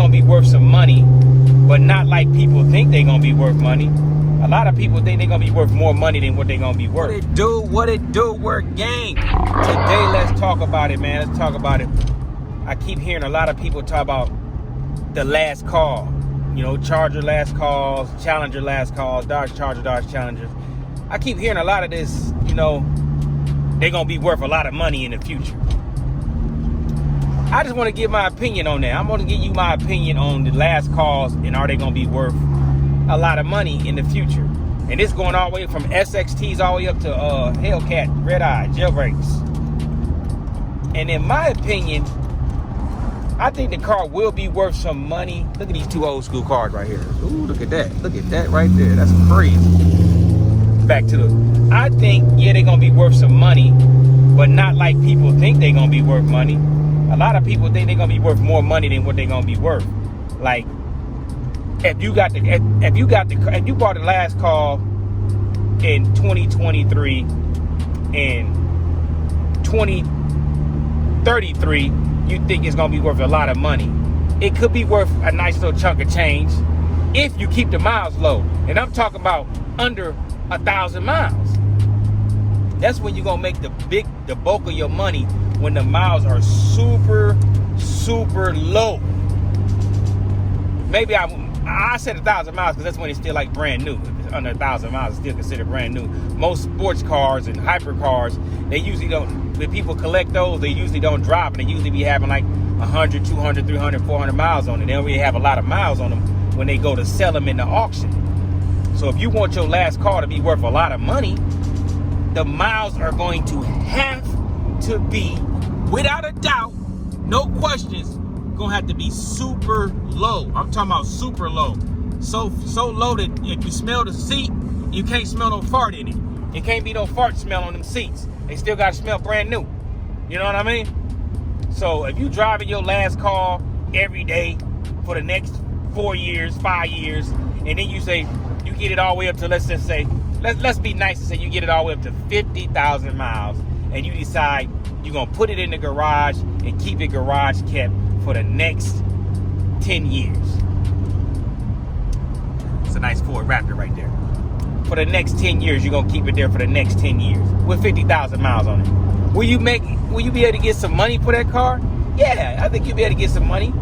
gonna be worth some money, but not like people think they're gonna be worth money. A lot of people think they're gonna be worth more money than what they're gonna be worth. What it do, work gang. Today, let's talk about it, man. Let's talk about it. I keep hearing a lot of people talk about the last call. You know, Charger last calls, Challenger last calls, Dodge Charger, Dodge Challengers. I keep hearing a lot of this, you know, they're gonna be worth a lot of money in the future. I just want to give my opinion on that. I'm going to give you my opinion on the last calls and are they going to be worth a lot of money in the future. And it's going all the way from SXTs all the way up to Hellcat, Red Eye, jailbreaks. And in my opinion, I think the car will be worth some money. Look at these two old school cars right here. Ooh, look at that. Look at that right there. That's crazy. Back to the, I think, yeah, they're going to be worth some money, but not like people think they're going to be worth money. A lot of people think they're gonna be worth more money than what they're gonna be worth. Like, if you bought the last call in 2023 and 2033, you think it's gonna be worth a lot of money. It could be worth a nice little chunk of change if you keep the miles low. And I'm talking about under 1,000 miles. That's when you're gonna make the bulk of your money, when the miles are super low. Maybe I said 1,000 miles because that's when it's still like brand new. If it's under 1,000 miles, it's still considered brand new. Most sports cars and hypercars, they usually don't, when people collect those, they usually don't drop, and they usually be having like 100, 200, 300, 400 miles on it. They don't really have a lot of miles on them when they go to sell them in the auction. So if you want your last car to be worth a lot of money, the miles are going to have to be, without a doubt, no questions, gonna have to be super low. I'm talking about super low. So low that if you smell the seat, you can't smell no fart in it. It can't be no fart smell on them seats. They still gotta smell brand new. You know what I mean? So if you driving your last car every day for the next 4 years, 5 years, and then you say you get it all the way up to, let's just say, let's be nice and say you get it all the way up to 50,000 miles, and you decide you're going to put it in the garage and keep it garage kept for the next 10 years. It's a nice Ford Raptor right there. For the next 10 years, you're going to keep it there for the next 10 years with 50,000 miles on it. Will you be able to get some money for that car? Yeah, I think you'll be able to get some money.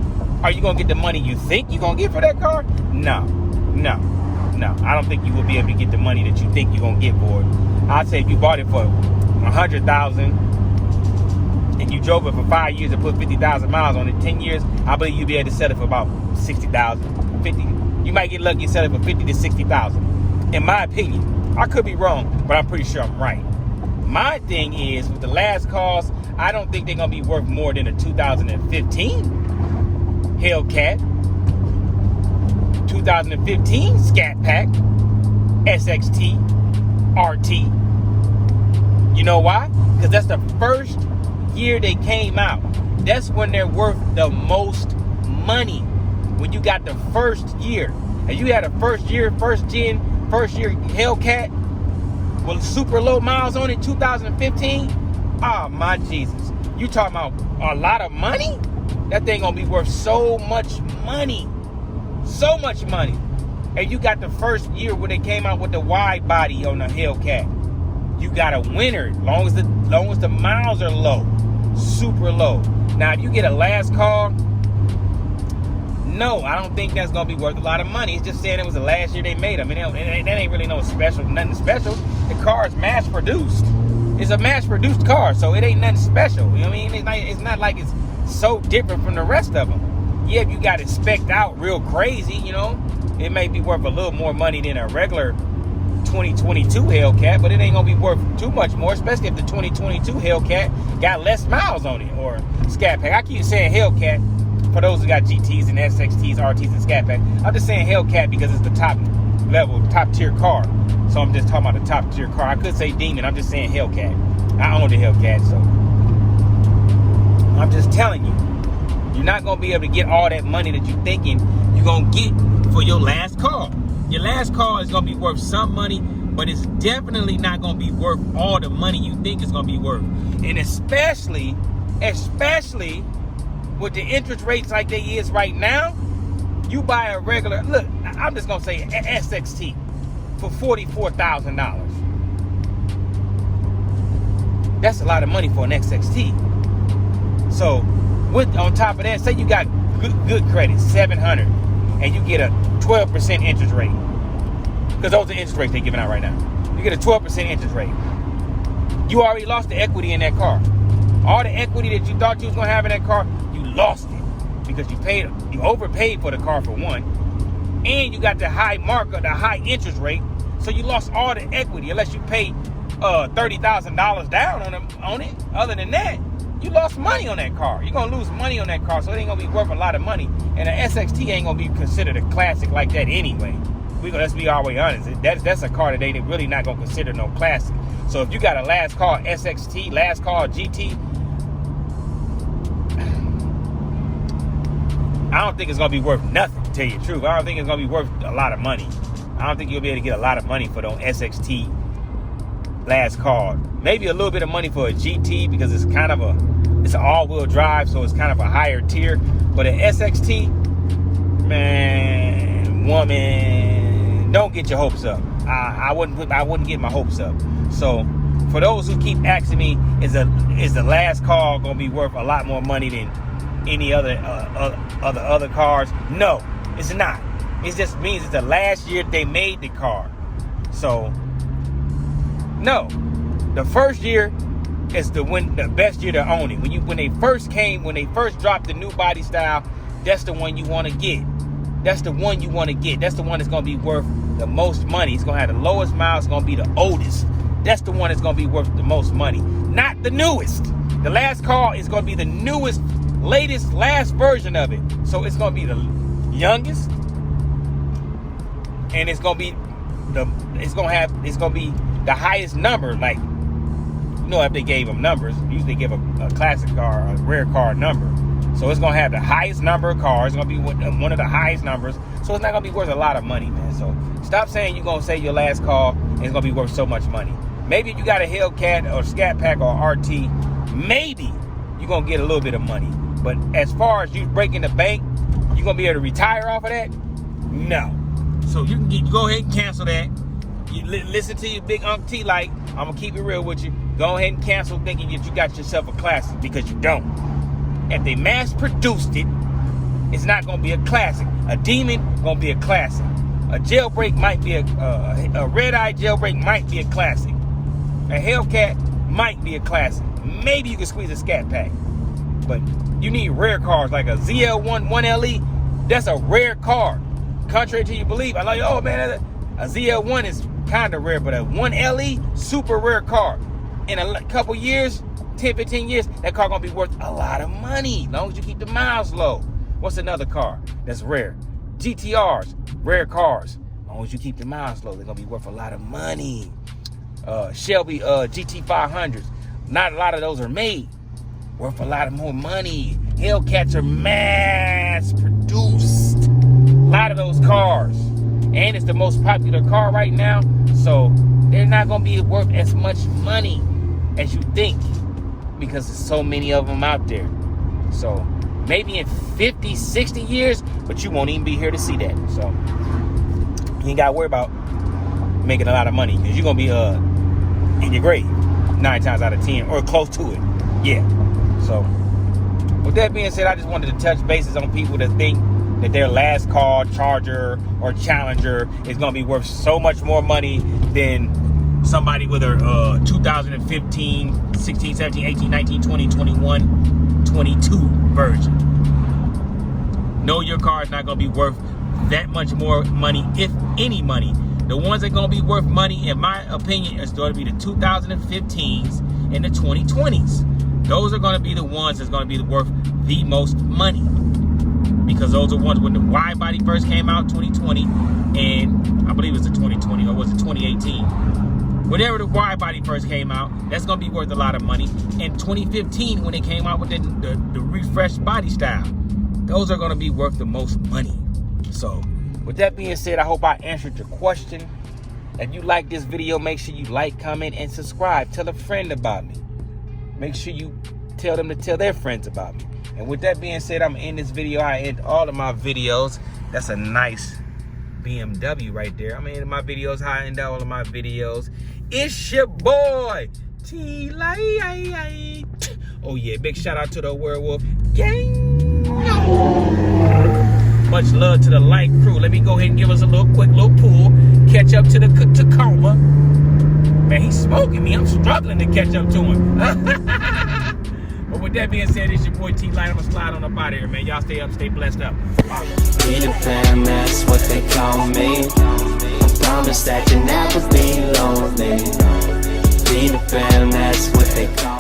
Are you going to get the money you think you're going to get for that car? No. I don't think you will be able to get the money that you think you're going to get for it. I'd say if you bought it for $100,000 and you drove it for 5 years and put 50,000 miles on it, 10 years, I believe you'll be able to sell it for about 60,000, 50. You might get lucky and sell it for 50 to 60,000. In my opinion, I could be wrong, but I'm pretty sure I'm right. My thing is, with the last calls, I don't think they're gonna be worth more than a 2015 Hellcat, 2015 Scat Pack, SXT, RT. You know why? Because that's the first year they came out. That's when they're worth the most money. When you got the first year, and you had a first year Hellcat with super low miles on it, 2015. Oh my Jesus! You talking about a lot of money? That thing gonna be worth so much money. So much money. And you got the first year when they came out with the wide body on the Hellcat. You got a winner, long as the miles are low, super low. Now, if you get a last call, no, I don't think that's gonna be worth a lot of money. It's just saying it was the last year they made them. That ain't really no special, nothing special. The car is mass produced. It's a mass produced car, so it ain't nothing special. You know what I mean? It's not like it's so different from the rest of them. Yeah, if you got it specced out real crazy, you know, it may be worth a little more money than a regular 2022 Hellcat, but it ain't gonna be worth too much more, especially if the 2022 Hellcat got less miles on it, or Scat Pack. I keep saying Hellcat for those who got GTs and SXTs, RTs, and Scat Pack. I'm just saying Hellcat because it's the top level, top tier car. So I'm just talking about the top tier car. I could say Demon. I'm just saying Hellcat. I own the Hellcat, so I'm just telling you, you're not gonna be able to get all that money that you're thinking you're gonna get for your last car. Your last car is gonna be worth some money, but it's definitely not gonna be worth all the money you think it's gonna be worth. And especially with the interest rates like they is right now, You buy a regular, look, I'm just gonna say SXT for $44,000. That's a lot of money for an XXT. So, on top of that, say you got good credit, 700, and you get a 12% interest rate, because those are interest rates they're giving out right now. You get a 12% interest rate. You already lost the equity in that car. All the equity that you thought you was gonna have in that car, you lost it because you overpaid for the car for one, and you got the high marker, the high interest rate. So you lost all the equity unless you paid $30,000 down on it. Other than that, you lost money on that car. You're gonna lose money on that car, so it ain't gonna be worth a lot of money. And an SXT ain't gonna be considered a classic like that anyway. Let's be all the way honest. That's a car that they really not gonna consider no classic. So if you got a last call SXT, last call GT, I don't think it's gonna be worth nothing, to tell you the truth. I don't think it's gonna be worth a lot of money. I don't think you'll be able to get a lot of money for those SXT last call. Maybe a little bit of money for a GT because it's kind of it's an all-wheel drive, so it's kind of a higher tier. But an SXT, man, woman, don't get your hopes up. I wouldn't get my hopes up. So for those who keep asking me, is the last call gonna be worth a lot more money than any other cars? No, it's not. It just means it's the last year they made the car. So no, the first year is the best year to own it. When they first dropped the new body style, that's the one you want to get. That's the one you want to get. That's the one that's gonna be worth the most money. It's gonna have the lowest miles. It's gonna be the oldest. That's the one that's gonna be worth the most money, not the newest. The last car is gonna be the newest, latest, last version of it. So it's gonna be the youngest, and it's gonna be the highest number. Like, you know, if they gave them numbers, usually give a classic car, a rare car number. So it's gonna have the highest number of cars. It's gonna be one of the highest numbers. So it's not gonna be worth a lot of money, man. So stop saying you're gonna say your last call and it's gonna be worth so much money. Maybe if you got a Hellcat or Scat Pack or RT, maybe you're gonna get a little bit of money. But as far as you breaking the bank, you're gonna be able to retire off of that? No. So you can go ahead and cancel that. You listen to your big Unc T-Lite. I'm gonna keep it real with you. Go ahead and cancel thinking that you got yourself a classic, because you don't. If they mass produced it, it's not gonna be a classic. A Demon gonna be a classic. A jailbreak might be a red-eye jailbreak might be a classic. A Hellcat might be a classic. Maybe you can squeeze a Scat Pack. But you need rare cars like a ZL1 1LE. That's a rare car. Contrary to you believe, I like, oh man, a ZL1 is kind of rare, but a 1LE, super rare car. In a couple years, 10, 15 years, that car gonna be worth a lot of money, as long as you keep the miles low. What's another car that's rare? GTRs, rare cars. As long as you keep the miles low, they're gonna be worth a lot of money. Shelby GT500s, not a lot of those are made. Worth a lot of more money. Hellcats are mass produced. A lot of those cars. And it's the most popular car right now. So they're not gonna be worth as much money as you think, because there's so many of them out there. So maybe in 50, 60 years, but you won't even be here to see that. So you ain't gotta worry about making a lot of money, because you're gonna be in your grave 9 times out of 10, or close to it. Yeah. So with that being said, I just wanted to touch bases on people that think that their last call Charger or Challenger is going to be worth so much more money than somebody with a 2015, 16, 17, 18, 19, 20, 21, 22 version. No, your car is not going to be worth that much more money, if any money. The ones that are going to be worth money, in my opinion, is going to be the 2015s and the 2020s. Those are going to be the ones that's going to be worth the most money, because those are ones when the wide body first came out, 2020, and I believe it was the 2020, or was it 2018? Whenever the wide body first came out, that's going to be worth a lot of money. In 2015, when they came out with the refreshed body style, those are going to be worth the most money. So with that being said, I hope I answered your question. If you like this video, make sure you like, comment, and subscribe. Tell a friend about me. Make sure you tell them to tell their friends about me. And with that being said, I'm gonna end this video. I end all of my videos. That's a nice BMW right there. I'm gonna end my videos. How I end all of my videos. It's your boy T-Lite. Oh yeah, big shout out to the Werewolf Gang. Much love to the Light crew. Let me go ahead and give us a quick little pull. Catch up to the Tacoma. Man, he's smoking me. I'm struggling to catch up to him. But with that being said, it's your boy T-Lite. I'm gonna slide on up out of here, man. Y'all stay up, stay blessed up. Be the fam, that's what they call me. I promise that you never be lonely. Be the fam, that's what they call me.